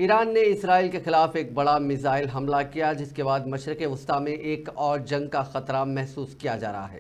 ایران نے اسرائیل کے خلاف ایک بڑا میزائل حملہ کیا، جس کے بعد مشرق وسطی میں ایک اور جنگ کا خطرہ محسوس کیا جا رہا ہے۔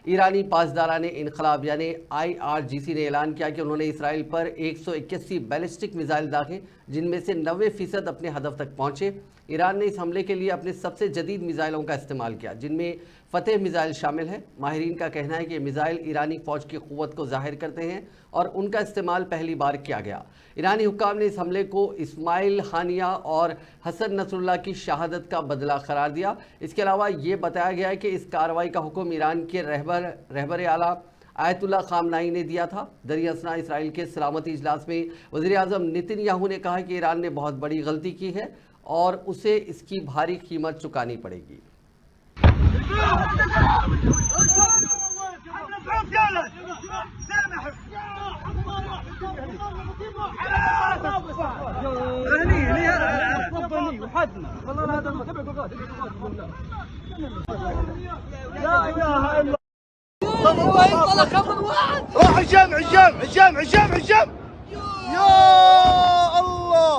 ایرانی پاسداران انقلاب یعنی IRGC نے اعلان کیا کہ انہوں نے اسرائیل پر 181 بیلسٹک میزائل داغے، جن میں سے 90% اپنے ہدف تک پہنچے۔ ایران نے اس حملے کے لیے اپنے سب سے جدید میزائلوں کا استعمال کیا، جن میں فتح میزائل شامل ہے۔ ماہرین کا کہنا ہے کہ یہ میزائل ایرانی فوج کی قوت کو ظاہر کرتے ہیں اور ان کا استعمال پہلی بار کیا گیا۔ ایرانی حکام نے اس حملے کو اسماعیل ہانیہ اور حسن نصر اللہ کی شہادت کا بدلہ قرار دیا۔ اس کے علاوہ یہ بتایا گیا ہے کہ اس کارروائی کا حکم ایران کے رہبر اعلیٰ آیت اللہ خامنائی نے دیا تھا۔ دریں اثنا اسرائیل کے سلامتی اجلاس میں وزیر اعظم نتن یاہو نے کہا کہ ایران نے بہت بڑی غلطی کی ہے اور اسے اس کی بھاری قیمت چکانی پڑے گی۔ روح هشام هشام هشام هشام هشام يا الله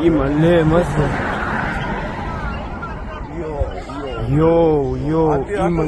يملي مصر يو يملي